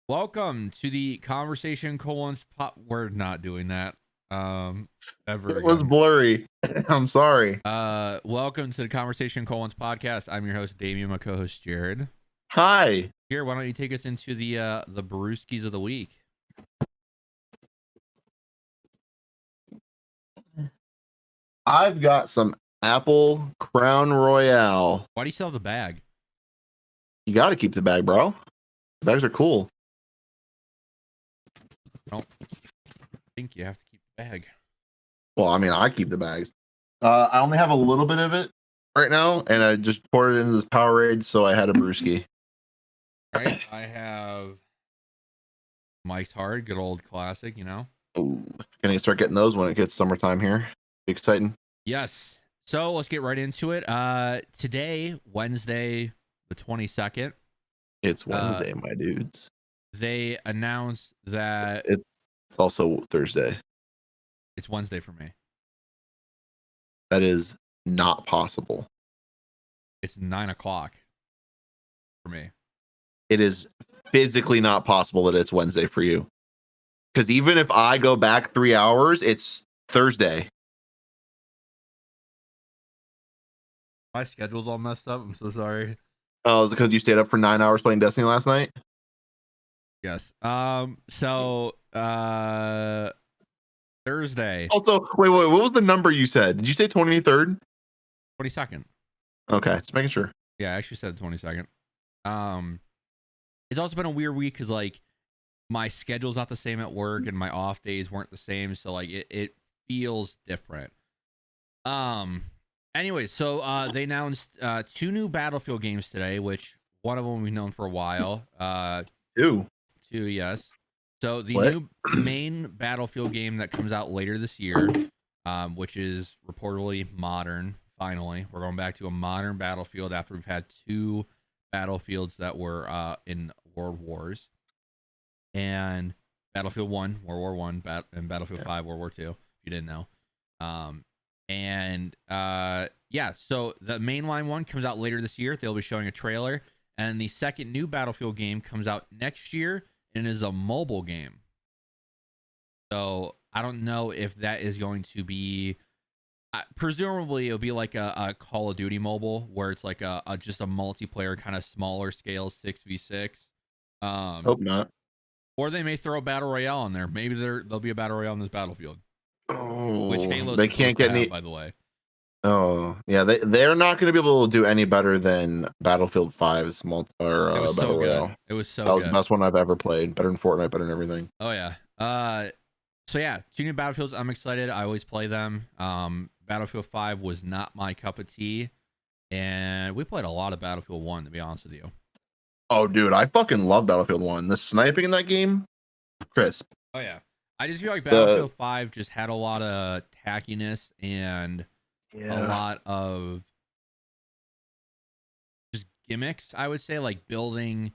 Welcome to the conversation colons pop. We're not doing that. Ever It was again. blurry. I'm sorry. Welcome to the conversation colons podcast. I'm your host Damien, my co-host Jared. Hi. Here, why don't you take us into the brewskis of the week? I've got some Apple Crown Royale. Why do you still have the bag? You got to keep the bag, bro. The bags are cool. I don't think you have to keep the bag. Well, I mean, I keep the bags. I only have a little bit of it right now, and I just poured it into this Powerade, so I had a brewski. All right, I have Mike's Hard, good old classic, you know. Ooh, can I start getting those when it gets summertime here? Be exciting. Yes. So let's get right into it. Today, Wednesday, the 22nd. It's Wednesday, my dudes. They announced that It's also Thursday. it's Wednesday for me. That is not possible. It's 9:00 for me. It is physically not possible that it's Wednesday for you. Because even if I go back 3 hours, it's Thursday. My schedule's all messed up. I'm so sorry. Oh, is it because you stayed up for 9 hours playing Destiny last night? Yes. So Thursday, Also, wait, what was the number you said? Did you say 23rd? 22nd. Okay, just making sure. Yeah, I actually said 22nd. It's also been a weird week because like my schedule's not the same at work and my off days weren't the same, so like it feels different. Anyways, so they announced 2 new Battlefield games today, which one of them we've known for a while. Ew. 2, yes. So the What? new main Battlefield game that comes out later this year, which is reportedly modern. Finally, we're going back to a modern Battlefield after we've had 2 Battlefields that were in World Wars, and Battlefield 1, World War 1, and Battlefield 5, World War 2. If you didn't know, yeah. So the mainline one comes out later this year. They'll be showing a trailer, and the second new Battlefield game comes out next year and is a mobile game. So I don't know if that is going to be. Presumably, it'll be like a Call of Duty mobile, where it's like a just a multiplayer kind of smaller scale 6v6. Hope not. Or they may throw a battle royale in there. Maybe there'll be a battle royale in this Battlefield, which Oh, Halo's they supposed can't to get have, any. by the way. Oh, yeah, they're not going to be able to do any better than Battlefield 5's It was so Battle good. Royale. It was so That was good. the best one I've ever played. Better than Fortnite, better than everything. Oh yeah. So yeah, 2 new Battlefields. I'm excited. I always play them. Battlefield 5 was not my cup of tea, and we played a lot of Battlefield 1, to be honest with you. Oh, dude, I fucking love Battlefield 1. The sniping in that game, crisp. Oh yeah. I just feel like Battlefield 5 just had a lot of tackiness and a lot of just gimmicks, I would say, like building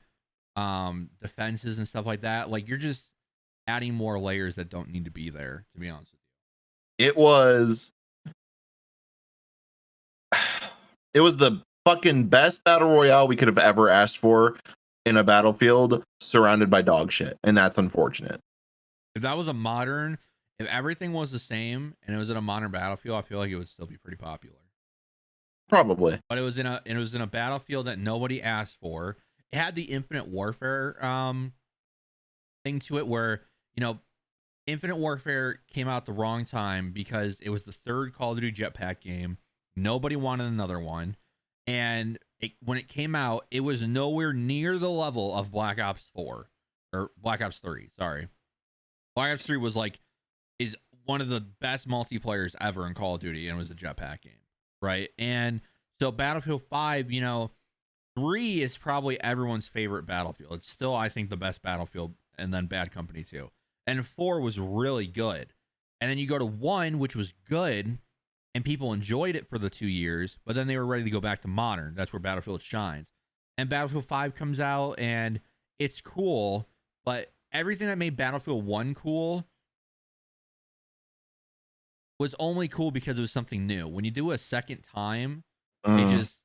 defenses and stuff like that. Like you're just adding more layers that don't need to be there, to be honest with you. It was the fucking best battle royale we could have ever asked for in a Battlefield surrounded by dog shit, and that's unfortunate. If that was a modern, if everything was the same and it was in a modern Battlefield, I feel like it would still be pretty popular. Probably. But it was in a Battlefield that nobody asked for. It had the Infinite Warfare thing to it, where Infinite Warfare came out at the wrong time because it was the 3rd Call of Duty Jetpack game. Nobody wanted another one, and when it came out, it was nowhere near the level of Black Ops 4 or Black Ops 3. Sorry, Black Ops 3 is one of the best multiplayers ever in Call of Duty, and it was a jetpack game, right? And so Battlefield 5, 3 is probably everyone's favorite Battlefield. It's still, I think, the best Battlefield, and then Bad Company 2. And 4 was really good. And then you go to 1, which was good, and people enjoyed it for the 2 years, but then they were ready to go back to modern. That's where Battlefield shines. And Battlefield 5 comes out, and it's cool, but everything that made Battlefield 1 cool was only cool because it was something new. When you do a second time, it just...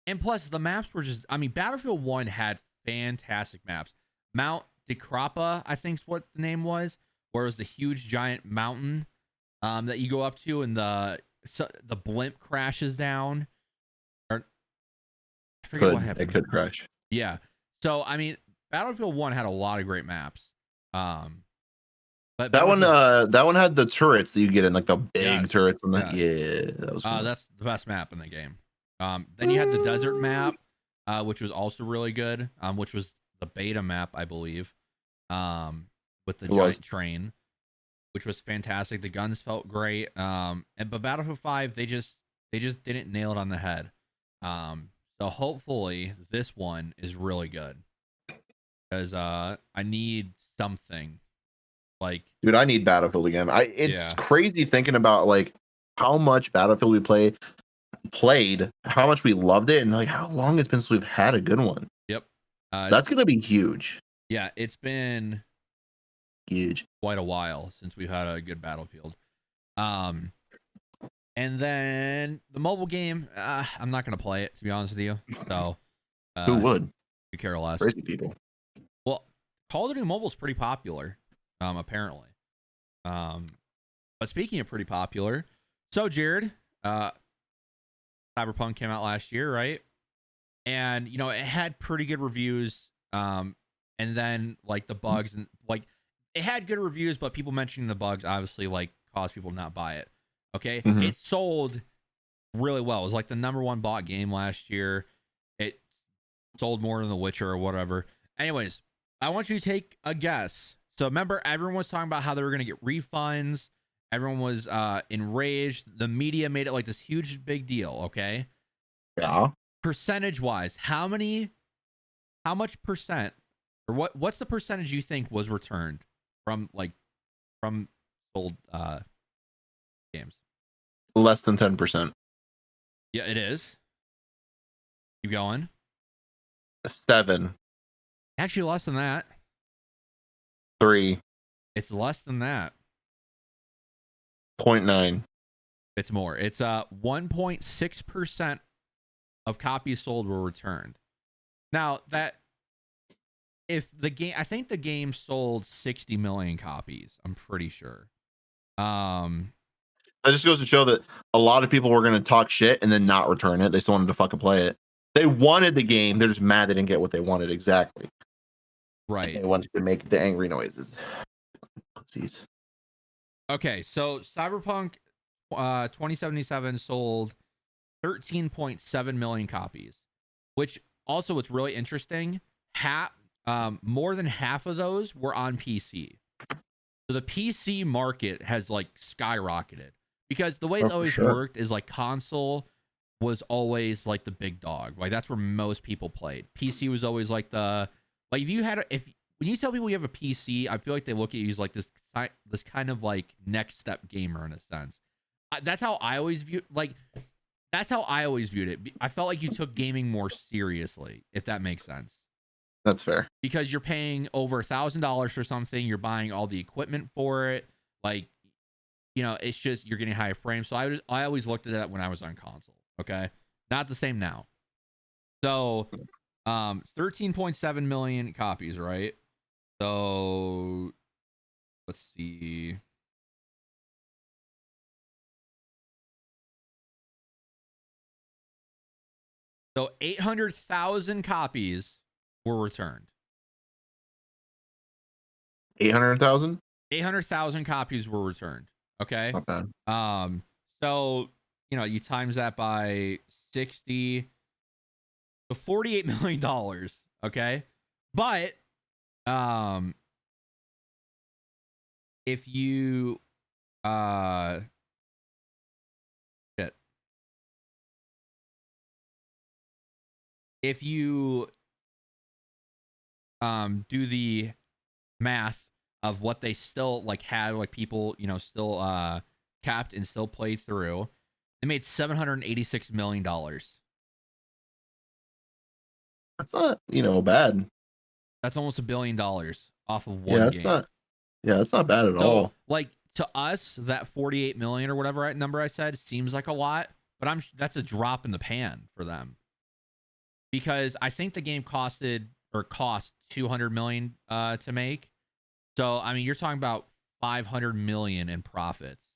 And plus, the maps were just... I mean, Battlefield 1 had fantastic maps. Mount Decrapa, I think's what the name was, where it was the huge giant mountain that you go up to, and the blimp crashes down. Or I forget what happened. It could crash. Yeah. So I mean, Battlefield 1 had a lot of great maps. But That one had the turrets that you get in, like the big turrets. Yeah, that was cool. That's the best map in the game. Then you had the desert map, which was also really good. Which was the beta map, I believe. With the giant train, which was fantastic. The guns felt great. But Battlefield 5, they just didn't nail it on the head. So hopefully this one is really good, because I need something. Like, dude, I need Battlefield again. It's crazy thinking about like how much Battlefield we played, how much we loved it, and like how long it's been since we've had a good one. Yep. That's gonna be huge. Yeah, it's been huge. Quite a while since we've had a good Battlefield. And then the mobile game, I'm not gonna play it, to be honest with you. So who would? You care less. Crazy people. Well, Call of Duty Mobile is pretty popular, apparently. But speaking of pretty popular, so Jared, Cyberpunk came out last year, right? And you know, it had pretty good reviews. And then like the bugs, and like it had good reviews, but people mentioning the bugs obviously like caused people to not buy it. Okay. Mm-hmm. It sold really well. It was like the #1 bought game last year. It sold more than The Witcher or whatever. Anyways, I want you to take a guess. So remember, everyone was talking about how they were going to get refunds. Everyone was enraged. The media made it like this huge big deal. Okay. Yeah. Percentage wise, how much percent, or what's the percentage you think was returned from sold games? Less than 10%. Yeah, it is. Keep going. 7. Actually, less than that. 3. It's less than that. 0.9. It's more. It's 1.6% of copies sold were returned. Now that if the game, I think the game sold 60 million copies. I'm pretty sure. That just goes to show that a lot of people were going to talk shit and then not return it. They still wanted to fucking play it. They wanted the game. They're just mad they didn't get what they wanted exactly. Right. They wanted to make the angry noises. Pussies. Okay, so Cyberpunk 2077 sold 13.7 million copies, which also what's really interesting, more than half of those were on PC. So the PC market has like skyrocketed, because the way it's always worked is like console was always like the big dog. Like that's where most people played. PC was always like when you tell people you have a PC, I feel like they look at you as like this kind of like next step gamer in a sense. That's how I always viewed it. I felt like you took gaming more seriously, if that makes sense. That's fair. Because you're paying over $1,000 for something, you're buying all the equipment for it. Like, you know, it's just you're getting higher frames. So I always looked at that when I was on console. Okay, not the same now. So, 13.7 million copies, right? So, let's see. So 800,000 copies were returned. 800,000? 800,000 copies were returned. Okay. Not bad. So, you know, you times that by 60, so $48 million. Okay. But, if you, if you do the math of what they still like had, like people, you know, still capped and still played through, they made $786 million. That's not, you know, bad. That's almost $1 billion off of one game. That's not bad at all. Like to us, that 48 million or whatever number I said seems like a lot, but that's a drop in the pan for them. Because I think the game costed or cost 200 million to make. So I mean, you're talking about 500 million in profits.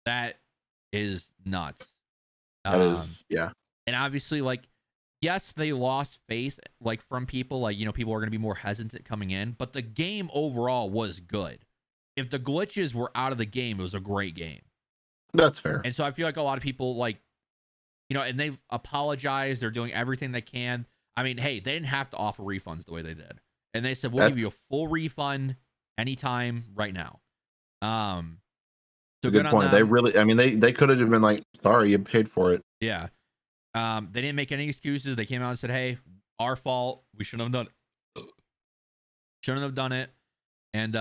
That is nuts. That is, yeah. And obviously, like, yes, they lost faith, like, from people. Like, people are going to be more hesitant coming in, but the game overall was good. If the glitches were out of the game, it was a great game. That's fair. And so I feel like a lot of people, like, and they've apologized. They're doing everything they can. I mean, hey, they didn't have to offer refunds the way they did. And they said, we'll give you a full refund anytime right now. So good point. They really, I mean, they could have been like, sorry, you paid for it. Yeah. They didn't make any excuses. They came out and said, hey, our fault. We shouldn't have done it. Shouldn't have done it. And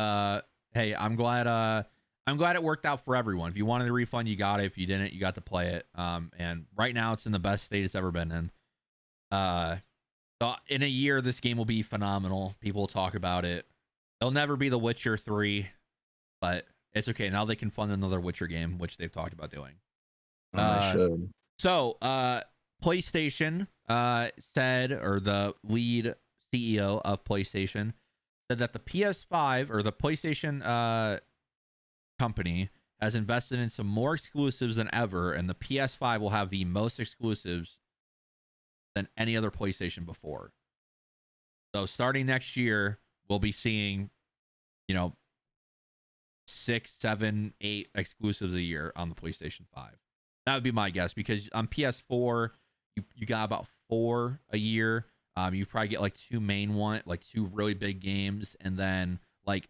hey, I'm glad it worked out for everyone. If you wanted a refund, you got it. If you didn't, you got to play it. And right now it's in the best state it's ever been in. So in a year, this game will be phenomenal. People will talk about it. It'll never be The Witcher 3, but it's okay. Now they can fund another Witcher game, which they've talked about doing. They should. So, PlayStation said, or the lead CEO of PlayStation said that the PS5 or the PlayStation company has invested in some more exclusives than ever, and the PS5 will have the most exclusives than any other PlayStation before. So starting next year, we'll be seeing, 6, 7, 8 exclusives a year on the PlayStation 5. That would be my guess, because on PS4, you got about 4 a year. You probably get like 2 main one, like 2 really big games, and then like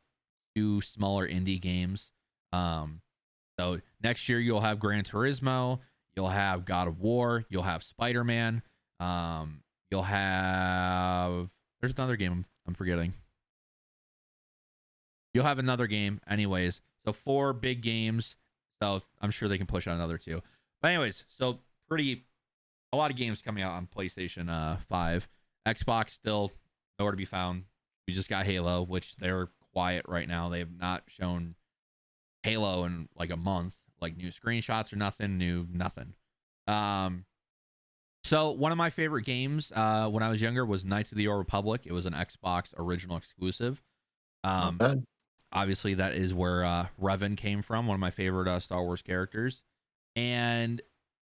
2 smaller indie games. So next year you'll have Gran Turismo, you'll have God of War, you'll have Spider-Man, you'll have, there's another game I'm forgetting. You'll have another game anyways. So 4 big games. So I'm sure they can push out another 2. But anyways, so a lot of games coming out on PlayStation 5. Xbox still nowhere to be found. We just got Halo, which they're quiet right now. They have not shown Halo in like a month, like new screenshots or nothing. So one of my favorite games when I was younger was Knights of the Old Republic. It was an Xbox original exclusive. Obviously, that is where Revan came from, one of my favorite Star Wars characters. And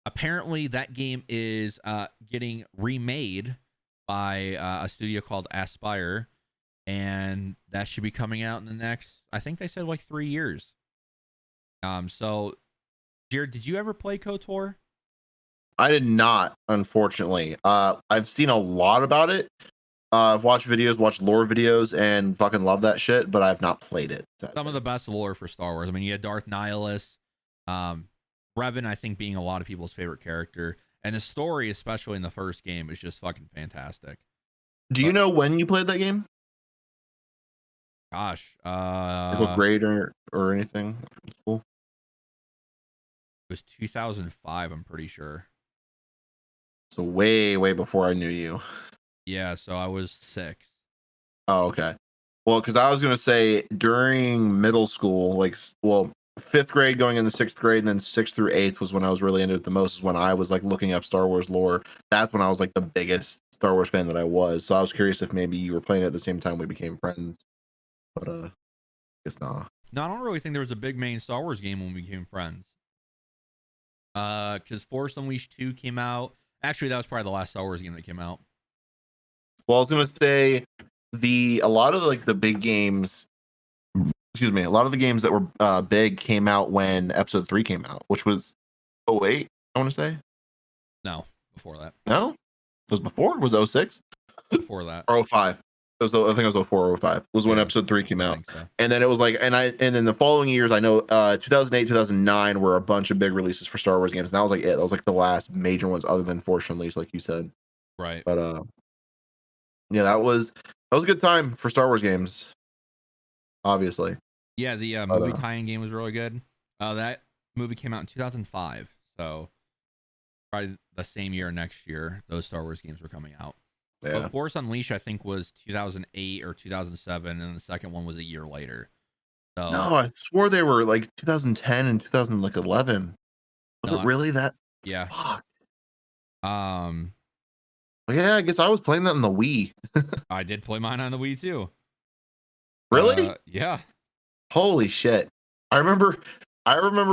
apparently that game is getting remade by a studio called Aspyr, and that should be coming out in the next, I think they said like 3 years. So Jared, did you ever play KOTOR? I did not, unfortunately. I've seen a lot about it. I've watched videos, watched lore videos, and fucking love that shit, but I've not played it. Some of the best lore for Star Wars. I mean, you had Darth Nihilus, Revan, I think, being a lot of people's favorite character, and the story, especially in the first game, is just fucking fantastic. Do you know when you played that game? Gosh, what grade or anything? Cool. It was 2005, I'm pretty sure. So way before I knew you. Yeah, so I was 6. Oh, okay. Well, because I was gonna say during middle school, like, 5th grade going into 6th grade, and then 6th through 8th was when I was really into it the most. Is when I was like looking up Star Wars lore. That's when I was like the biggest Star Wars fan that I was. So I was curious if maybe you were playing it at the same time we became friends. But I guess not. No, I don't really think there was a big main Star Wars game when we became friends. Because Force Unleashed 2 came out. Actually, that was probably the last Star Wars game that came out. Well, I was gonna say a lot of like the big games. Excuse me. A lot of the games that were big came out when Episode 3 came out, which was 2008. I want to say. No, before that. No, it was before. It was 2006. Before that. Or 2005. I think it was 2004 or 2005 was when Episode 3 came out. So. And then it was like, and then the following years, I know 2008, 2009 were a bunch of big releases for Star Wars games. And that was like it. That was like the last major ones other than Force Unleashed, like you said. Right. But yeah, that was a good time for Star Wars games. Obviously. Yeah, the movie tie-in game was really good. That movie came out in 2005, so probably the same year next year those Star Wars games were coming out. Yeah. But Force Unleashed, I think, was 2008 or 2007, and the second one was a year later. So no, I swore they were like 2010 and 2011. Was it really that? Yeah. Fuck. Yeah, I guess I was playing that in the Wii. I did play mine on the Wii too. Really? Yeah. Holy shit. I remember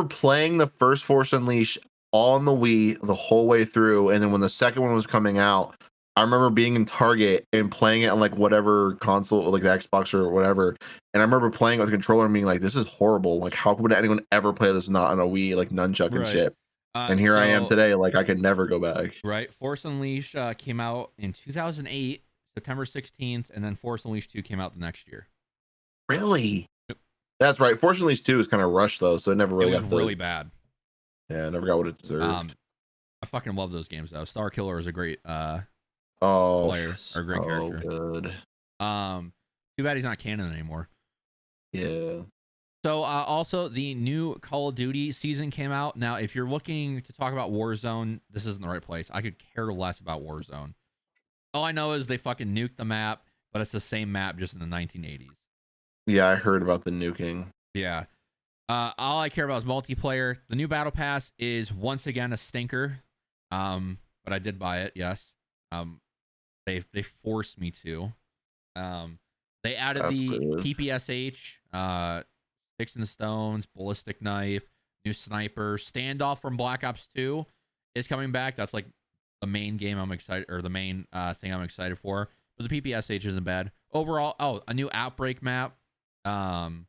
playing the first Force Unleashed on the Wii the whole way through, and then when the second one was coming out, I remember being in Target and playing it on like whatever console, like the Xbox or whatever. And I remember playing it with a controller and being like, this is horrible. Like, how would anyone ever play this not on a Wii, like nunchuck and Right. shit? And here I am So today, like I could never go back. right, Force Unleashed came out in 2008, September 16th, and then Force Unleashed 2 came out the next year. Really? Yep. That's right. Force Unleashed 2 is kind of rushed though, so it never really It was got the, really bad. yeah, never got what it deserved. I fucking love those games though. Star Killer is a great player or great character. Good. Too bad he's not canon anymore. Yeah. So also the new Call of Duty season came out. Now, if you're looking to talk about Warzone, this isn't the right place. I could care less about Warzone. All I know is they fucking nuked the map, but it's the same map just in the 1980s. Yeah, I heard about the nuking. Yeah. All I care about is multiplayer. The new Battle Pass is once again a stinker. But I did buy it, yes. They forced me to. They added That's the rude. PPSH, Sticks and Stones, Ballistic Knife, new Sniper, Standoff from Black Ops 2 is coming back. That's like the main game I'm excited, or the main thing I'm excited for. But the PPSH isn't bad. Overall, a new Outbreak map. And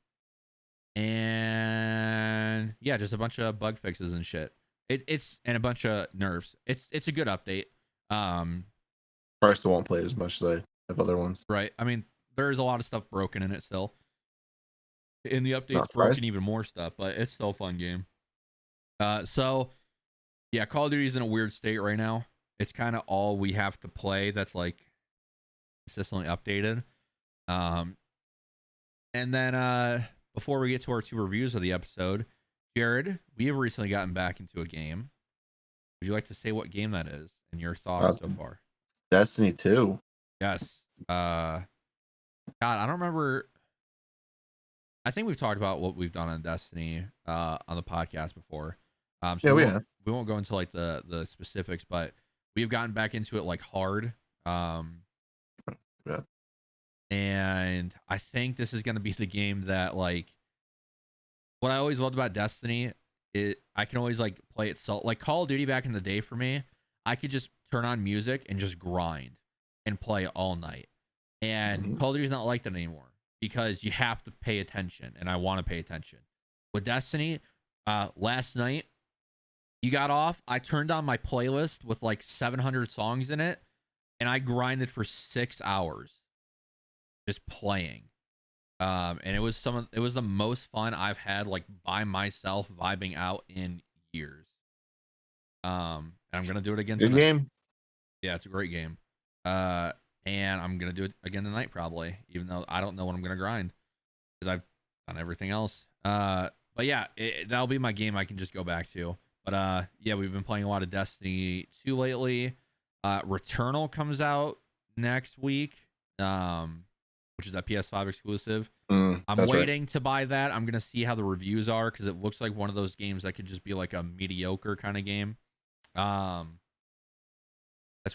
yeah, just a bunch of bug fixes and shit. It's and a bunch of nerfs. It's a good update. I still won't play it as much as I have other ones. Right. I mean, there's a lot of stuff broken in it still. In the update's Not broken surprised. even more stuff, but it's still a fun game. So yeah, Call of Duty's in a weird state right now. It's kind of all we have to play that's like consistently updated. And then before we get to our 2 reviews of the episode, Jared, we have recently gotten back into a game. Would you like to say what game that is and your thoughts so far? Destiny 2. Yes. God, I don't remember. I think we've talked about what we've done on Destiny on the podcast before. So Yeah, we have. We won't go into like the specifics, but we've gotten back into it like hard. Yeah. And I think this is going to be the game that, like, what I always loved about Destiny, I can always like play it like Call of Duty back in the day for me. I could just turn on music and just grind and play all night. And Call of Duty's not like that anymore because you have to pay attention, and I want to pay attention. With Destiny, last night, you got off, I turned on my playlist with like 700 songs in it, and I grinded for 6 hours just playing. And it was the most fun I've had like by myself vibing out in years. And I'm gonna do it again Good tonight. game. Yeah, it's a great game. And I'm gonna do it again tonight probably, even though I don't know when I'm gonna grind because I've done everything else. But yeah, that'll be my game I can just go back to. But yeah, we've been playing a lot of Destiny 2 lately. Returnal comes out next week. Which is a PS5 exclusive. I'm waiting to buy that. I'm going to see how the reviews are because it looks like one of those games that could just be like a mediocre kind of game. That's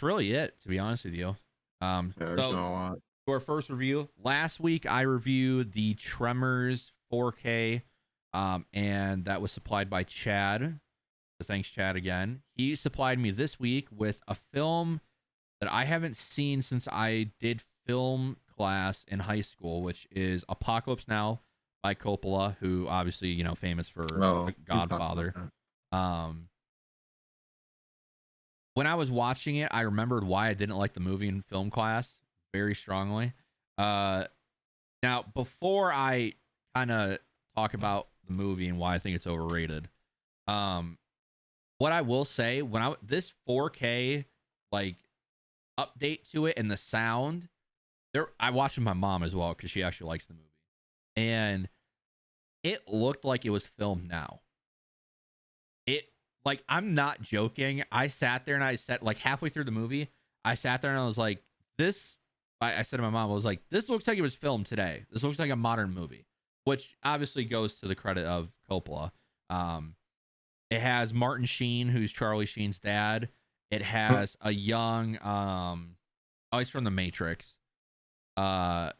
really it, to be honest with you. Yeah, there's not a lot. To our first review, last week I reviewed the Tremors 4K, and that was supplied by Chad. So thanks, Chad, again. He supplied me this week with a film that I haven't seen since I did film class in high school, which is Apocalypse Now by Coppola, who obviously, you know, famous for The Godfather. When I was watching it, I remembered why I didn't like the movie in film class very strongly. Now, before I kind of talk about the movie and why I think it's overrated, what I will say, this 4K like update to it and the sound, I watched with my mom as well because she actually likes the movie, and it looked like it was filmed now. Like, I'm not joking. I sat there and I said, like, halfway through the movie, I sat there and I was like, I said to my mom, I was like, this looks like it was filmed today. This looks like a modern movie, which obviously goes to the credit of Coppola. It has Martin Sheen, who's Charlie Sheen's dad. It has a young oh, he's from the Matrix. The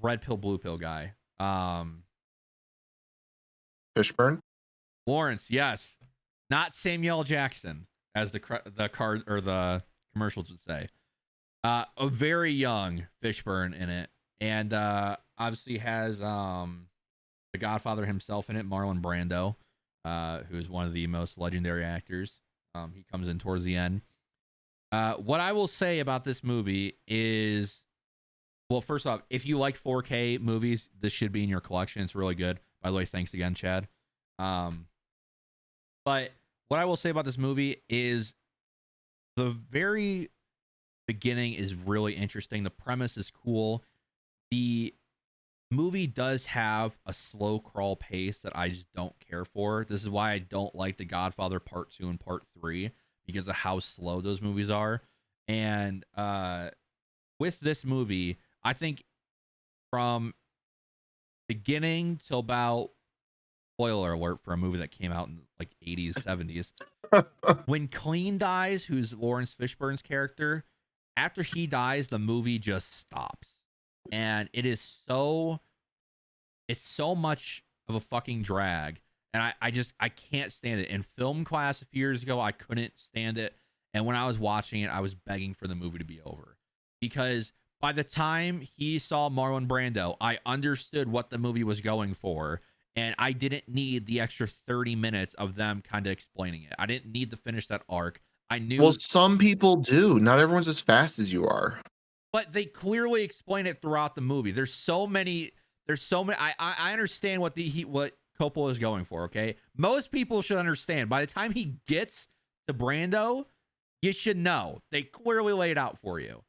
red pill, blue pill guy. Fishburne. Lawrence, yes. Not Samuel Jackson, as the card or the commercials would say. A very young Fishburne in it. And obviously has the Godfather himself in it, Marlon Brando, who is one of the most legendary actors. He comes in towards the end. What I will say about this movie is, well, first off, if you like 4K movies, this should be in your collection. It's really good. By the way, thanks again, Chad. But what I will say about this movie is the very beginning is really interesting. The premise is cool. The movie does have a slow crawl pace that I just don't care for. This is why I don't like The Godfather Part 2 and Part 3, because of how slow those movies are. And with this movie, I think from beginning till about, spoiler alert for a movie that came out in like 80s, 70s, when Clean dies, who's Lawrence Fishburne's character, after he dies, the movie just stops. And it's so much of a fucking drag. And I can't stand it. In film class a few years ago, I couldn't stand it. And when I was watching it, I was begging for the movie to be over. Because by the time he saw Marlon Brando, I understood what the movie was going for. And I didn't need the extra 30 minutes of them kind of explaining it. I didn't need to finish that arc. I knew. Well, some people do. Not everyone's as fast as you are. But they clearly explain it throughout the movie. There's so many. I understand what what Coppola is going for. Okay, most people should understand. By the time he gets to Brando, you should know. They clearly lay it out for you.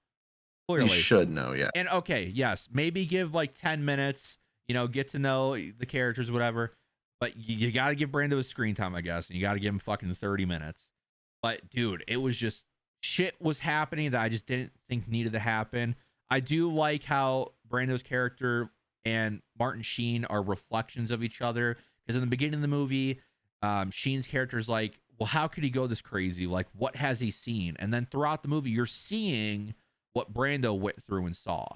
Clearly, You should know. Yeah. And okay, yes, maybe give like 10 minutes. You know, get to know the characters, whatever. But you got to give Brando his screen time, I guess, and you got to give him fucking 30 minutes. But dude, it was just shit was happening that I just didn't think needed to happen. I do like how Brando's character and Martin Sheen are reflections of each other, because in the beginning of the movie, Sheen's character is like, well, how could he go this crazy? Like, what has he seen? And then throughout the movie, you're seeing what Brando went through and saw.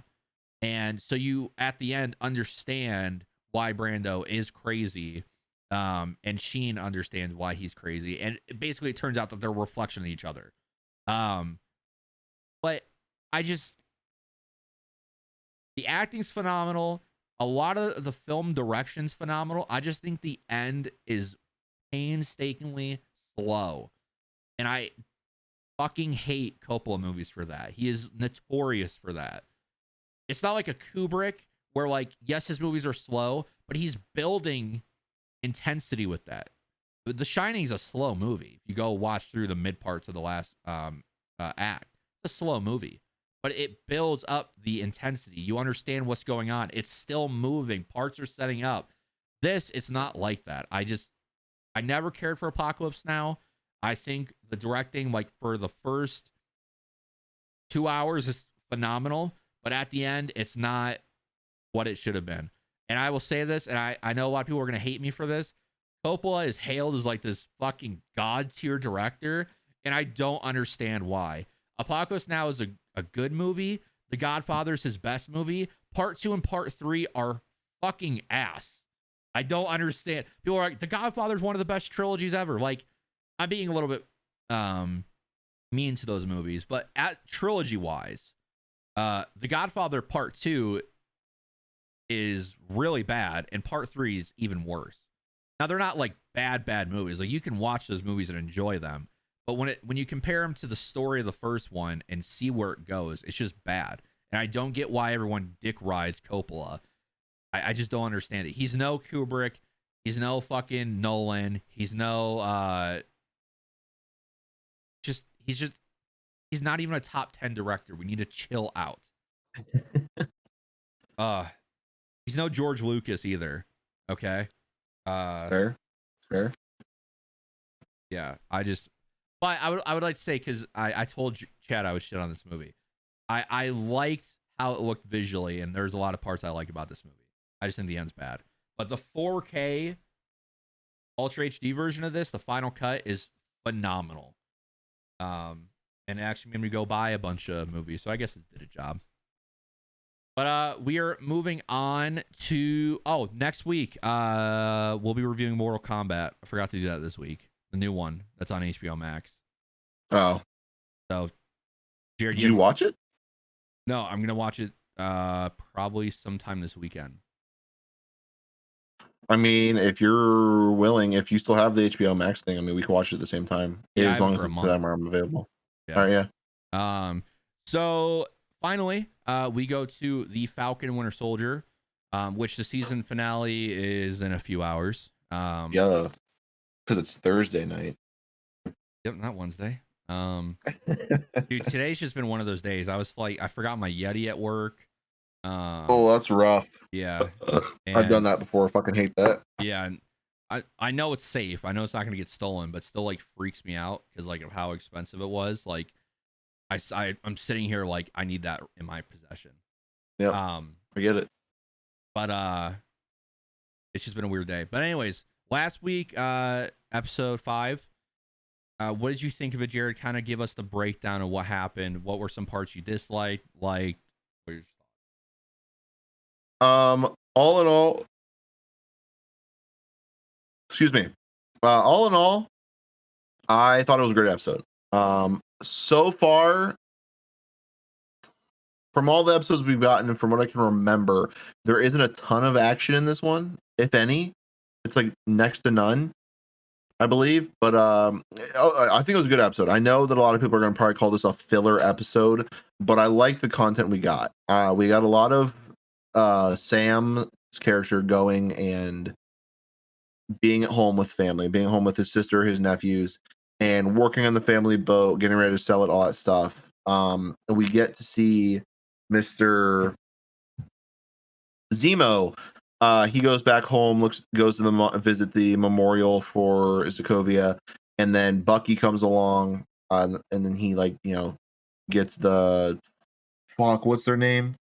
And so you, at the end, understand why Brando is crazy. And Sheen understands why he's crazy. And basically, it turns out that they're a reflection of each other. But the acting's phenomenal. A lot of the film direction's phenomenal. I just think the end is painstakingly slow. And I fucking hate Coppola movies for that. He is notorious for that. It's not like a Kubrick where, like, yes, his movies are slow, but he's building intensity with that. The Shining is a slow movie. If you go watch through the mid parts of the last act, it's a slow movie, but it builds up the intensity. You understand what's going on. It's still moving. Parts are setting up. This, it's not like that. I never cared for Apocalypse Now. I think the directing, like, for the first 2 hours is phenomenal, but at the end, it's not what it should have been. And I will say this, and I know a lot of people are going to hate me for this. Coppola is hailed as like this fucking god tier director, and I don't understand why. Apocalypse Now is a good movie. The Godfather is his best movie. Part 2 and Part 3 are fucking ass. I don't understand. People are like, The Godfather is one of the best trilogies ever. Like, I'm being a little bit mean to those movies, but at trilogy wise, The Godfather Part 2 is really bad, and Part 3 is even worse. Now, they're not like bad movies. Like, you can watch those movies and enjoy them, but when you compare them to the story of the first one and see where it goes, it's just bad. And I don't get why everyone dick rides Coppola. I just don't understand it. He's no Kubrick. He's no fucking Nolan. He's no he's not even a top 10 director. We need to chill out. He's no George Lucas either. Okay. Fair. Yeah, but I would like to say, because I told Chad I would shit on this movie. I liked how it looked visually, and there's a lot of parts I like about this movie. I just think the end's bad. But the 4K Ultra HD version of this, the final cut, is phenomenal. and it actually made me go buy a bunch of movies. So I guess it did a job. But we are moving on to next week. We'll be reviewing Mortal Kombat. I forgot to do that this week. The new one that's on HBO Max. Oh, So Jared, did you watch it? No, I'm gonna watch it probably sometime this weekend. I mean, if you're willing, if you still have the HBO Max thing, I mean, we can watch it at the same time. Yeah, as long as the time I'm available. Yeah. All right, yeah. So finally, we go to the Falcon and Winter Soldier, which the season finale is in a few hours. Yeah, because it's Thursday night. Yep, not Wednesday. Dude, today's just been one of those days. I forgot my Yeti at work. Oh, that's rough. Yeah, I've done that before. I fucking hate that. Yeah, and I know it's safe. I know it's not gonna get stolen, but still like freaks me out because like of how expensive it was. Like, I'm sitting here like I need that in my possession. Yeah, I get it. But it's just been a weird day. But anyways, last week, episode 5. What did you think of it, Jared? Kind of give us the breakdown of what happened. What were some parts you disliked? Like, what are your thoughts? All in all, excuse me. All in all, I thought it was a great episode. So far, from all the episodes we've gotten, and from what I can remember, there isn't a ton of action in this one, if any. It's like next to none, I believe. But I think it was a good episode. I know that a lot of people are going to probably call this a filler episode, but I like the content we got. We got a lot of Sam's character going and being at home with family, being at home with his sister, his nephews, and working on the family boat, getting ready to sell it, all that stuff. And we get to see Mr. Zemo. He goes back home, goes to visit the memorial for Sokovia, and then Bucky comes along, and then he gets the what's their name?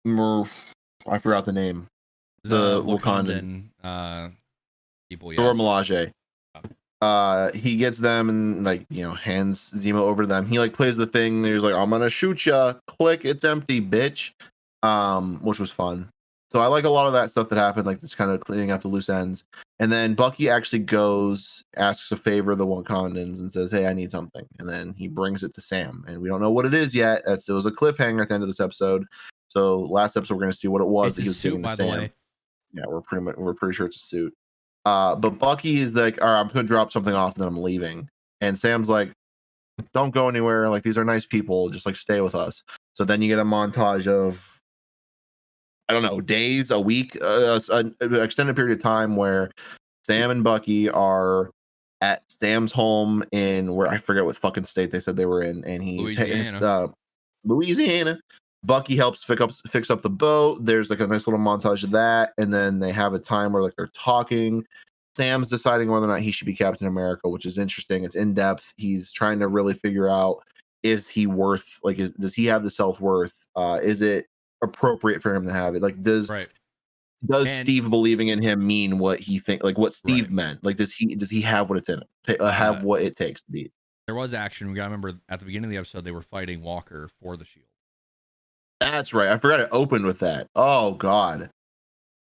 I forgot the name. The Wakandan people. Dora Milaje. He gets them and hands Zemo over to them. He plays the thing. He's like, "I'm gonna shoot ya." Click. It's empty, bitch. Which was fun. So I like a lot of that stuff that happened, just kind of cleaning up the loose ends. And then Bucky actually asks a favor of the Wakandans and says, "Hey, I need something." And then he brings it to Sam, and we don't know what it is yet. It was a cliffhanger at the end of this episode. So last episode we're gonna see what it was that he was giving to Sam. Yeah, we're pretty sure it's a suit. But Bucky is like, "All right, I'm gonna drop something off and then I'm leaving." And Sam's like, "Don't go anywhere. These are nice people. Just stay with us." So then you get a montage of, I don't know, days, a week, an extended period of time where Sam and Bucky are at Sam's home in where I forget what fucking state they said they were in, and he's Louisiana. Bucky helps fix up the boat. There's a nice little montage of that, and then they have a time where they're talking. Sam's deciding whether or not he should be Captain America, which is interesting. It's in depth. He's trying to really figure out, is he worth does he have the self-worth? Is it appropriate for him to have it? Does Steve believing in him mean what he what Steve meant? Does he have what it's in it? Have what it takes to beat? There was action. We gotta remember at the beginning of the episode they were fighting Walker for the shield. That's right. I forgot it opened with that. Oh God.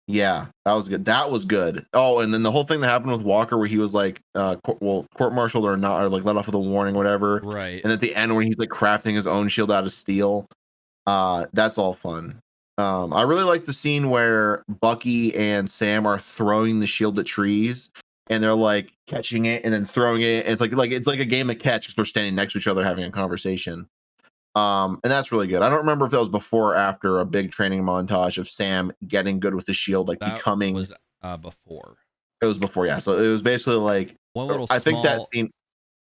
Yeah, that was good. That was good. Oh, and then the whole thing that happened with Walker, where he was court-martialed or not, or let off with a warning, whatever. Right. And at the end, where he's crafting his own shield out of steel. That's all fun. I really like the scene where Bucky and Sam are throwing the shield at trees, and they're catching it and then throwing it. And it's like a game of catch because they're standing next to each other having a conversation. And that's really good. I don't remember if that was before or after a big training montage of Sam getting good with the shield, that becoming. Was before. It was before, yeah. So it was basically one little. I think that scene.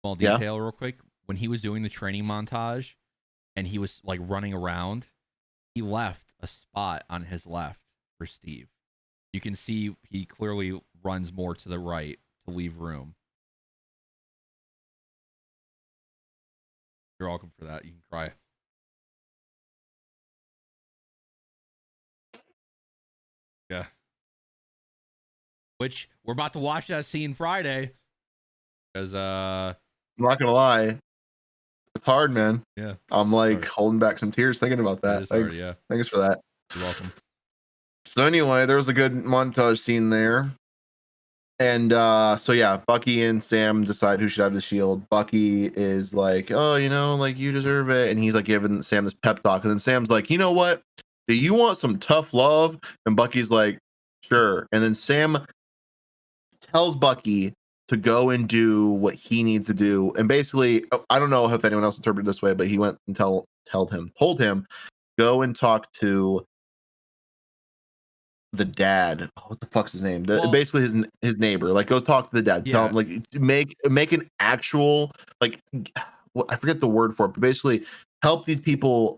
Small detail, real quick. When he was doing the training montage, and he was running around, he left a spot on his left for Steve. You can see he clearly runs more to the right to leave room. You're welcome for that. You can cry. Yeah. Which we're about to watch that scene Friday. Because I'm not gonna lie, It's hard, man. Yeah. I'm like Hard. holding back some tears thinking about That that. is hard, yeah. Thanks for that. You're welcome. So anyway, there was a good montage scene there. And so yeah, Bucky and Sam decide who should have the shield. Bucky is like, oh, like you deserve it. And he's like giving Sam this pep talk. And then Sam's like, you know what? Do you want some tough love? And Bucky's like, sure. And then Sam tells Bucky to go and do what he needs to do. And basically, I don't know if anyone else interpreted it this way, but he went and told him, go and talk to the dad. What the fuck's his name? Basically his neighbor. Like, go talk to the dad. Tell him, like, make an actual, like, I forget the word for it, but basically help these people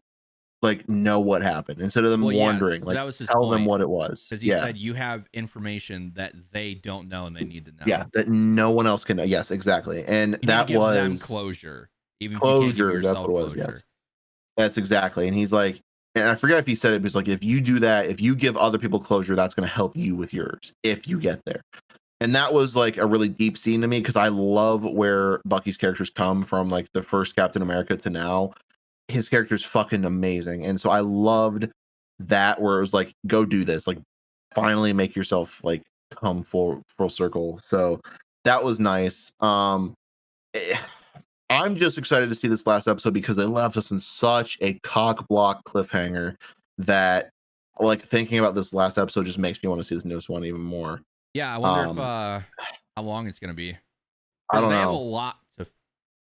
like know what happened instead of them wondering. Like, that was his tell them point, what it was. because he said you have information that they don't know and they need to know. Yeah, that no one else can know. Yes, exactly. And you that give was them closure. Even if you can't give that's what it was. closure. Yes, that's exactly. And he's like, and I forget if he said it, but he's like, if you do that, if you give other people closure, that's going to help you with yours if you get there. And that was like a really deep scene to me, because I love where Bucky's characters come from, like the first Captain America to now. His character's fucking amazing. And so I loved that, where it was like, go do this, like finally make yourself like come full circle. So that was nice. I'm just excited to see this last episode, because they left us in such a cock block cliffhanger that, like, thinking about this last episode just makes me want to see this newest one even more. Yeah, I wonder if how long it's gonna be. I don't know. They have a lot to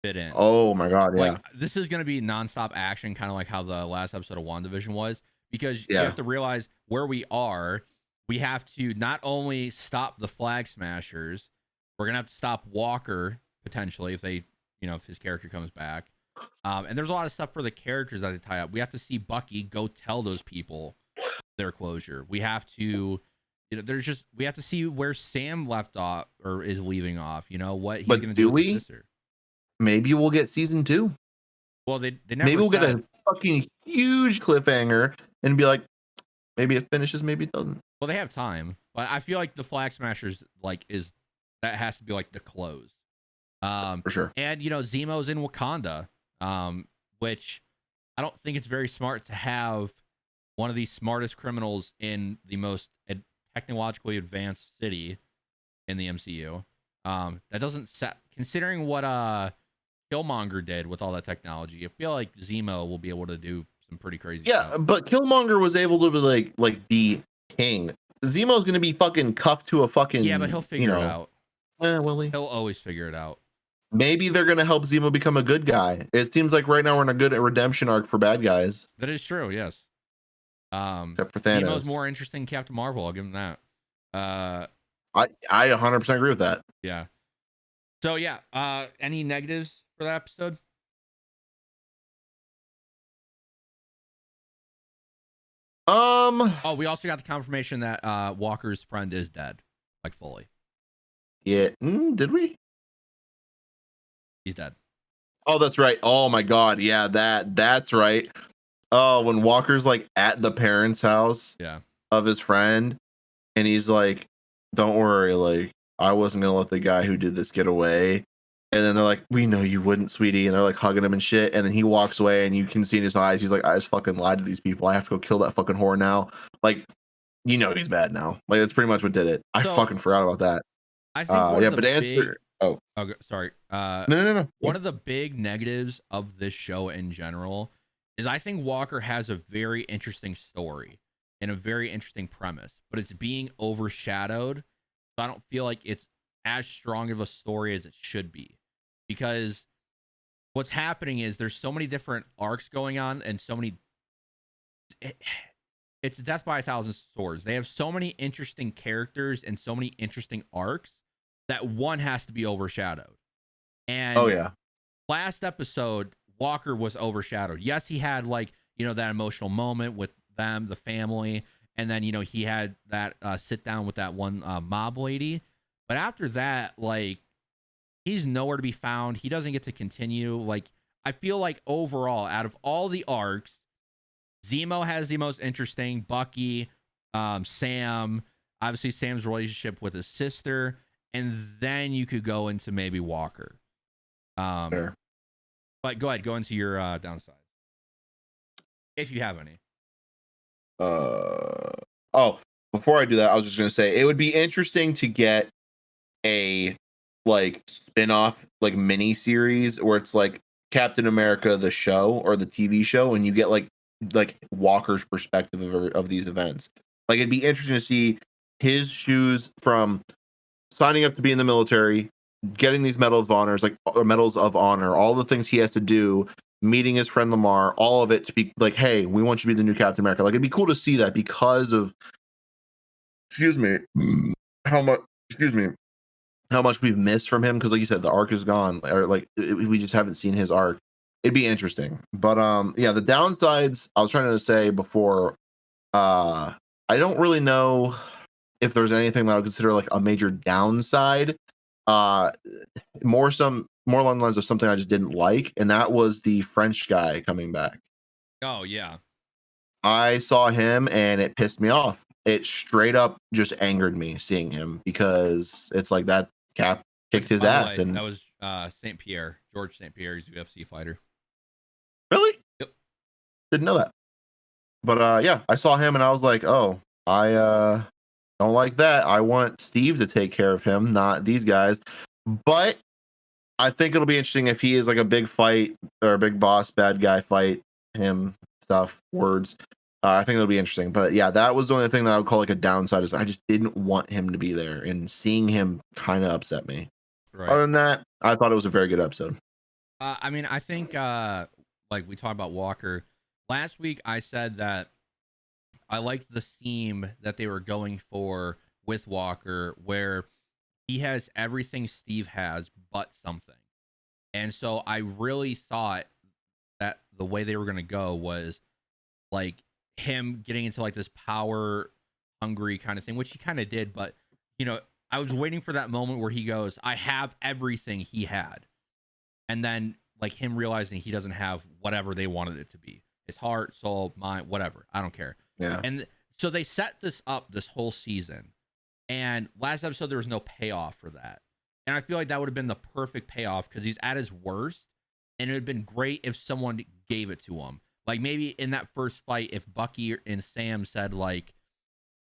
fit in. Oh my god, yeah. Like, this is gonna be nonstop action, kind of like how the last episode of WandaVision was, because you have to realize where we are. We have to not only stop the Flag Smashers, we're gonna have to stop Walker potentially if they, if his character comes back. And there's a lot of stuff for the characters that they tie up. We have to see Bucky go tell those people their closure. We have to, we have to see where Sam left off or is leaving off. What he's going to do with his sister. Maybe we'll get season 2. Well, they never. Maybe we'll get a fucking huge cliffhanger and be like, maybe it finishes, maybe it doesn't. Well, they have time, but I feel like the Flag Smashers that has to be like the close. For sure. And Zemo's in Wakanda, which I don't think it's very smart to have one of the smartest criminals in the most technologically advanced city in the MCU. That doesn't considering what Killmonger did with all that technology. I feel like Zemo will be able to do some pretty crazy stuff. Yeah, but Killmonger was able to be like be king. Zemo's gonna be fucking cuffed to a fucking, but he'll figure it out. Will he? He'll always figure it out. Maybe they're gonna help Zemo become a good guy. It seems like right now we're in a good redemption arc for bad guys. That is true. Yes. Except for Thanos. Zemo's more interesting than Captain Marvel. I'll give him that. I 100% agree with that. Yeah. So yeah. Any negatives for that episode? Oh, we also got the confirmation that Walker's friend is dead, like fully. Yeah. Did we? He's dead. Oh, that's right. Oh my god. Yeah, that's right. Oh, when Walker's like at the parents' house of his friend, and he's like, don't worry, like, I wasn't gonna let the guy who did this get away. And then they're like, we know you wouldn't, sweetie. And they're like hugging him and shit. And then he walks away, and you can see in his eyes, he's like, I just fucking lied to these people. I have to go kill that fucking whore now. Like, he's bad now. Like, that's pretty much what did it. I fucking forgot about that. I think sorry. No. One of the big negatives of this show in general is I think Walker has a very interesting story and a very interesting premise, but it's being overshadowed. So I don't feel like it's as strong of a story as it should be, because what's happening is there's so many different arcs going on, and so many. It's Death by a Thousand Swords. They have so many interesting characters and so many interesting arcs that one has to be overshadowed. And last episode, Walker was overshadowed. Yes, he had that emotional moment with them, the family, and then he had that sit down with that one mob lady. But after that, he's nowhere to be found. He doesn't get to continue. I feel like overall, out of all the arcs, Zemo has the most interesting. Bucky, Sam, obviously Sam's relationship with his sister. And then you could go into maybe Walker. Sure. But go ahead, go into your downsides if you have any. Oh, before I do that, I was just gonna say it would be interesting to get a like spin-off like mini series where it's like Captain America the show or the TV show, and you get like Walker's perspective of these events. Like it'd be interesting to see his shoes from signing up to be in the military, getting these medals of honor, all the things he has to do, meeting his friend Lamar, all of it to be like, hey, we want you to be the new Captain America. Like it'd be cool to see that because of excuse me, how much excuse me, how much we've missed from him because like you said, the arc is gone, or like we just haven't seen his arc. It'd be interesting. But yeah, the downsides I was trying to say before, I don't really know if there's anything that I would consider like a major downside. Uh more along the lines of something I just didn't like, and that was the French guy coming back. Oh yeah. I saw him and it pissed me off. It straight up just angered me seeing him because it's like that Cap kicked his By the ass. way, And that was St. Pierre, George St. Pierre. He's a UFC fighter. really? Yep. Didn't know that. But yeah, I saw him and I was like, oh, I don't like that. I want Steve to take care of him, not these guys. But I think it'll be interesting if he is like a big fight or a big boss, bad guy fight him stuff, words. I think it'll be interesting. But yeah, that was the only thing that I would call like a downside is I just didn't want him to be there, and seeing him kind of upset me. Right. Other than that, I thought it was a very good episode. I mean, I think like we talked about Walker last week. I said that I liked the theme that they were going for with Walker, where he has everything Steve has but something. And so I really thought that the way they were going to go was like him getting into like this power hungry kind of thing, which he kind of did. But, you know, I was waiting for that moment where he goes, I have everything he had. And then like him realizing he doesn't have whatever they wanted it to be, his heart, soul, mind, whatever. I don't care. Yeah. And so they set this up this whole season. And last episode, there was no payoff for that. And I feel like that would have been the perfect payoff because he's at his worst. And it would have been great if someone gave it to him. Like maybe in that first fight, if Bucky and Sam said, like,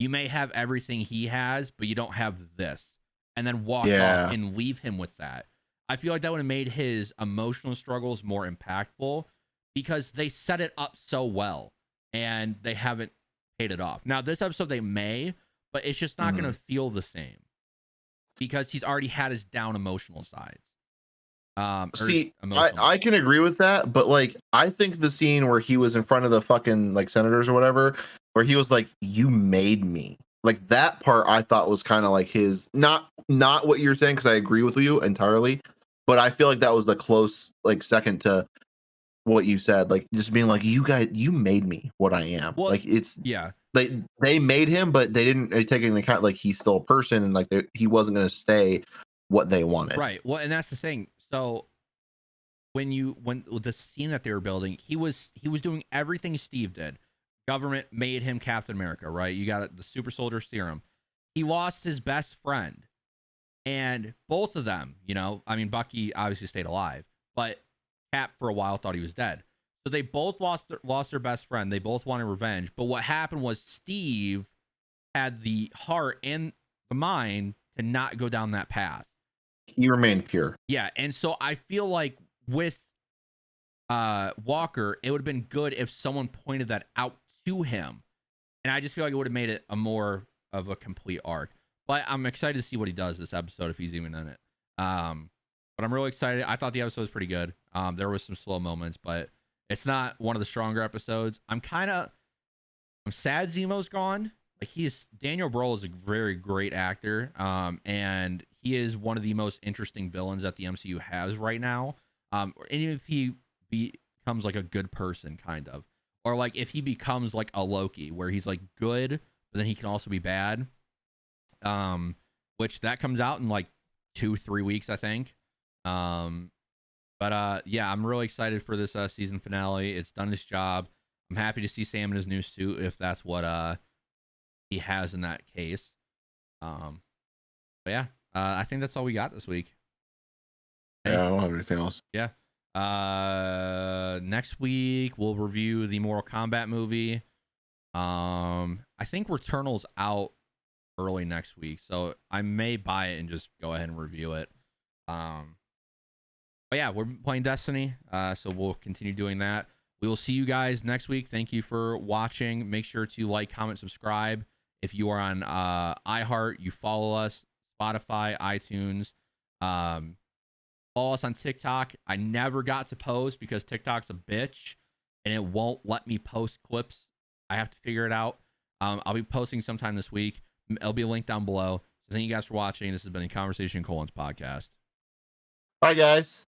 you may have everything he has, but you don't have this. And then walk off and leave him with that. I feel like that would have made his emotional struggles more impactful because they set it up so well and they haven't paid it off. Now, this episode, they may, but it's just not going to feel the same because he's already had his down emotional sides. See, I can agree with that, but like I think the scene where he was in front of the fucking like senators or whatever, where he was like, "You made me," like that part, I thought was kind of like his not what you're saying because I agree with you entirely, but I feel like that was the close like second to what you said, like just being like, "You guys, you made me what I am." Well, like it's yeah, they made him, but they didn't take into account like he's still a person and like he wasn't going to stay what they wanted. Right. Well, and that's the thing. So when with the scene that they were building, he was doing everything Steve did. Government made him Captain America, right? You got the super soldier serum. He lost his best friend. And both of them, you know, I mean, Bucky obviously stayed alive, but Cap for a while thought he was dead. So they both lost their best friend. They both wanted revenge. But what happened was Steve had the heart and the mind to not go down that path. He remained pure. Yeah, and so I feel like with Walker, it would have been good if someone pointed that out to him. And I just feel like it would have made it a more of a complete arc. But I'm excited to see what he does this episode, if he's even in it. But I'm really excited. I thought the episode was pretty good. There was some slow moments, but it's not one of the stronger episodes. I'm sad Zemo's gone. Like Daniel Brühl is a very great actor. And he is one of the most interesting villains that the MCU has right now. And even if he becomes like a good person, kind of, or like if he becomes like a Loki, where he's like good, but then he can also be bad. Which that comes out in like 2-3 weeks, I think. But yeah, I'm really excited for this season finale. It's done its job. I'm happy to see Sam in his new suit if that's what he has in that case. But yeah, I think that's all we got this week. Yeah, I don't have anything else. Yeah. Next week we'll review the Mortal Kombat movie. I think Returnal's out early next week, so I may buy it and just go ahead and review it. But yeah, we're playing Destiny, so we'll continue doing that. We will see you guys next week. Thank you for watching. Make sure to like, comment, subscribe. If you are on iHeart, you follow us, Spotify, iTunes. Follow us on TikTok. I never got to post because TikTok's a bitch and it won't let me post clips. I have to figure it out. I'll be posting sometime this week. It'll be a link down below. So thank you guys for watching. This has been a Conversation Colons podcast. Bye, guys.